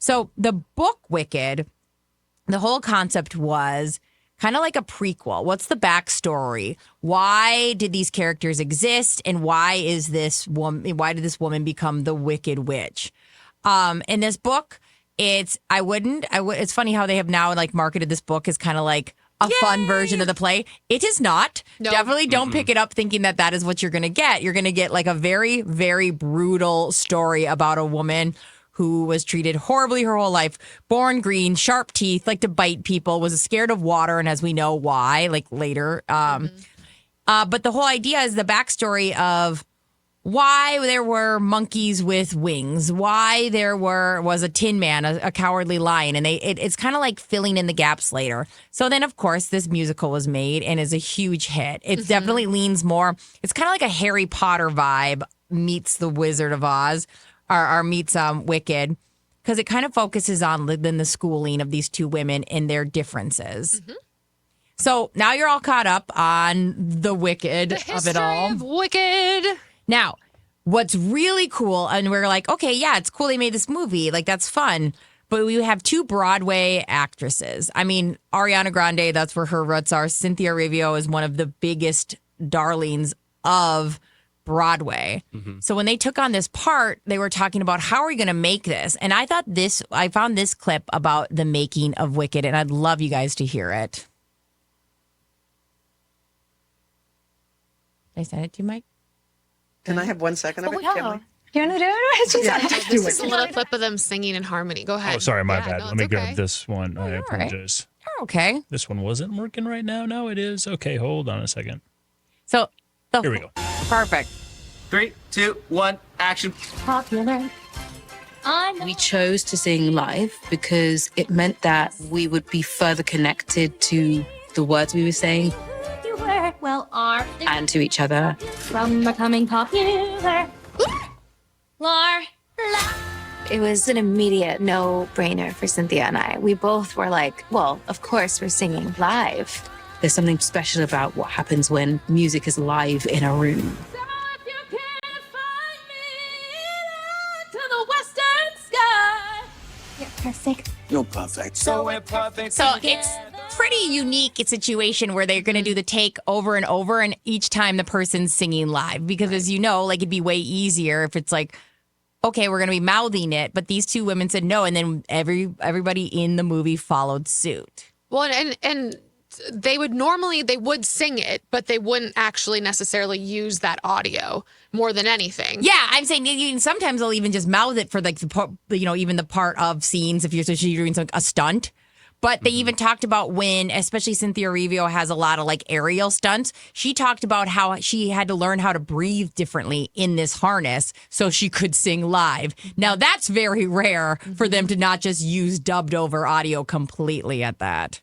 So the book Wicked, the whole concept was kind of like a prequel. What's the backstory? Why did these characters exist, and why did this woman become the Wicked Witch? In this book, it's funny how they have now like marketed this book as kind of like a fun version of the play. It is not. No. Definitely don't pick it up thinking that is what you're going to get. You're going to get like a very, very brutal story about a woman who was treated horribly her whole life, born green, sharp teeth, like to bite people, was scared of water, and as we know why, like later. But the whole idea is the backstory of why there were monkeys with wings, why there was a Tin Man, a cowardly lion, and it's kind of like filling in the gaps later. So then, of course, this musical was made and is a huge hit. It definitely leans more. It's kind of like a Harry Potter vibe meets The Wizard of Oz, or meets Wicked, because it kind of focuses on the schooling of these two women and their differences. So now you're all caught up on the Wicked of it all. History of Wicked. Now, what's really cool, and we're like, okay, yeah, it's cool they made this movie. Like, that's fun. But we have two Broadway actresses. I mean, Ariana Grande, that's where her roots are. Cynthia Erivo is one of the biggest darlings of Broadway. So when they took on this part, they were talking about how are we going to make this? And I found this clip about the making of Wicked, and I'd love you guys to hear it. Did I send it to you, Mike? Can I have 1 second of it? Can we? You want to do it? This is a little clip of them singing in harmony. Go ahead. Oh, sorry, my Yeah, bad. no, Let me it's grab okay. this one. I right. apologize. You're okay. This one wasn't working right now. Now it is. Okay, hold on a second. So Here we go. Perfect. 3, 2, 1, action. We chose to sing live because it meant that we would be further connected to the words we were saying You were well armed and to each other. from becoming popular. It was an immediate no-brainer for Cynthia and I. We both were like, well, of course we're singing live. There's something special about what happens when music is live in a room. Perfect. You're perfect. So we're perfect. So it's pretty unique situation where they're going to do the take over and over, and each time the person's singing live. Because as you know, like it'd be way easier if it's like, okay, we're going to be mouthing it, but these two women said no, and then everybody in the movie followed suit. Well, and they would sing it, but they wouldn't actually necessarily use that audio more than anything. Yeah, I'm saying sometimes they'll even just mouth it for like even the part of scenes if you're doing a stunt. But they even talked about when, especially Cynthia Erivo has a lot of like aerial stunts. She talked about how she had to learn how to breathe differently in this harness so she could sing live. Now that's very rare for them to not just use dubbed over audio completely at that.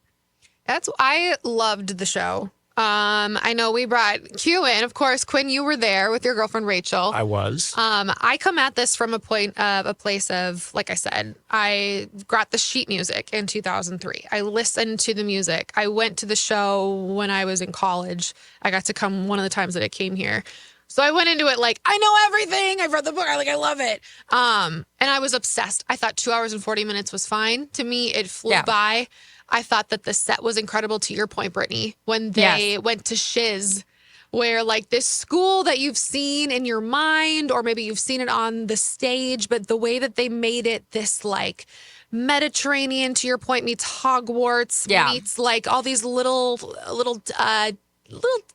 I loved the show. I know we brought Q in. Of course, Quinn, you were there with your girlfriend, Rachel. I was. I come at this from a place of, like I said, I got the sheet music in 2003. I listened to the music. I went to the show when I was in college. I got to come one of the times that I came here. So I went into it like, I know everything. I've read the book. I love it. And I was obsessed. I thought 2 hours and 40 minutes was fine. To me, it flew by. I thought that the set was incredible, to your point, Brittany, when they went to Shiz, where like this school that you've seen in your mind, or maybe you've seen it on the stage, but the way that they made it this like Mediterranean, to your point, meets Hogwarts, meets like all these little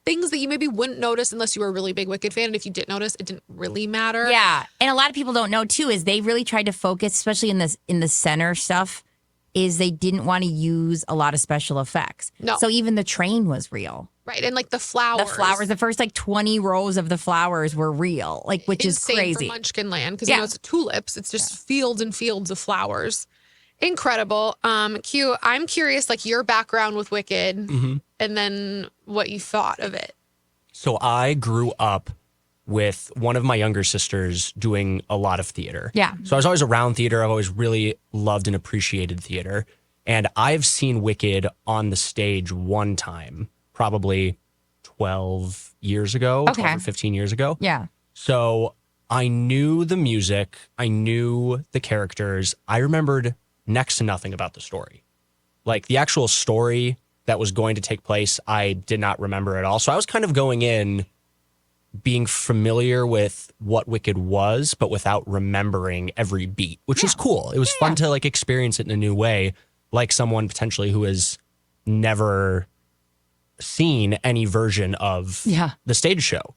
things that you maybe wouldn't notice unless you were a really big Wicked fan. And if you did notice, it didn't really matter. Yeah. And a lot of people don't know too, is they really tried to focus, especially in the center stuff, is they didn't want to use a lot of special effects. No. So even the train was real. Right. And like the flowers. The first like 20 rows of the flowers were real, like, which Insane is crazy. for Munchkin Because, it's tulips. It's just fields and fields of flowers. Incredible. Q, I'm curious, like your background with Wicked and then what you thought of it. So I grew up with one of my younger sisters doing a lot of theater. Yeah. So I was always around theater. I've always really loved and appreciated theater. And I've seen Wicked on the stage one time, probably 12 years ago, 12 or 15 years ago. Yeah. So I knew the music, I knew the characters. I remembered next to nothing about the story. Like the actual story that was going to take place, I did not remember at all. So I was kind of going in being familiar with what Wicked was, but without remembering every beat, which was cool. It was fun to like experience it in a new way, like someone potentially who has never seen any version of the stage show.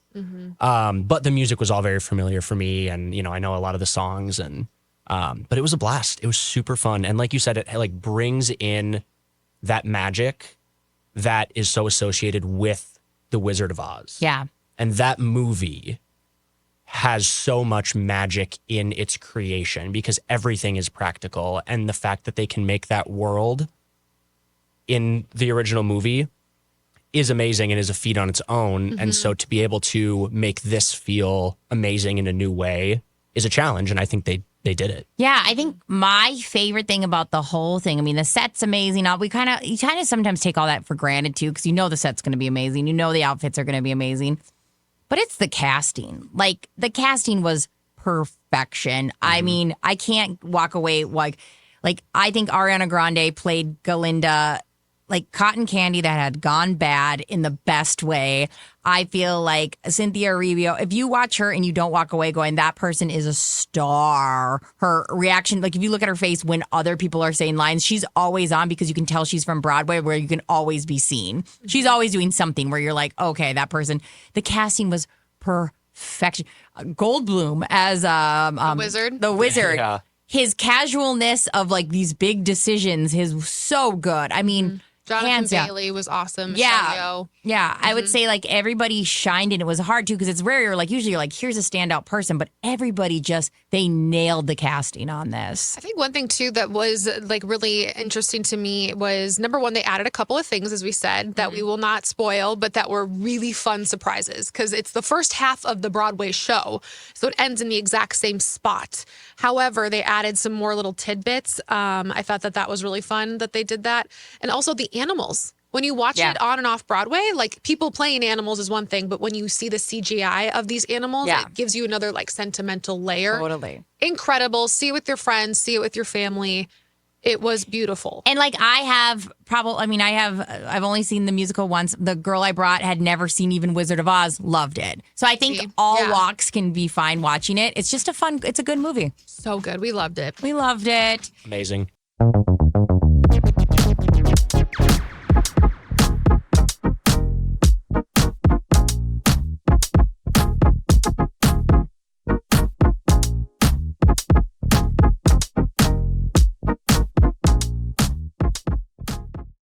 But the music was all very familiar for me, and you know, I know a lot of the songs, and but it was a blast. It was super fun, and like you said, it like brings in that magic that is so associated with the Wizard of Oz. Yeah. And that movie has so much magic in its creation because everything is practical. And the fact that they can make that world in the original movie is amazing and is a feat on its own. And so to be able to make this feel amazing in a new way is a challenge. And I think they did it. Yeah, I think my favorite thing about the whole thing, I mean, the set's amazing. You kind of sometimes take all that for granted too, because you know the set's going to be amazing. You know the outfits are going to be amazing. But it's the casting. Like, the casting was perfection. I mean, I can't walk away like I think Ariana Grande played Galinda like cotton candy that had gone bad in the best way. I feel like Cynthia Erivo, if you watch her and you don't walk away going, that person is a star. Her reaction, like if you look at her face when other people are saying lines, she's always on because you can tell she's from Broadway where you can always be seen. She's always doing something where you're like, okay, that person. The casting was perfection. Goldblum as The Wizard. The Wizard. Yeah. His casualness of like these big decisions is so good. I mean, Jonathan hands down. Bailey was awesome. Yeah. Michelle Yeoh. Yeah, I would say like everybody shined and it was hard too because it's rare. You're like, usually you're like, here's a standout person, but everybody they nailed the casting on this. I think one thing too that was like really interesting to me was number one, they added a couple of things, as we said, that we will not spoil, but that were really fun surprises because it's the first half of the Broadway show. So it ends in the exact same spot. However, they added some more little tidbits. I thought that was really fun that they did that. And also the animals. When you watch it on and off Broadway, like people playing animals is one thing, but when you see the CGI of these animals, it gives you another like sentimental layer. Totally. Incredible. See it with your friends, see it with your family. It was beautiful. And like I've only seen the musical once. The girl I brought had never seen even Wizard of Oz, loved it. So I think all walks can be fine watching it. It's just it's a good movie. So good. We loved it. We loved it. Amazing.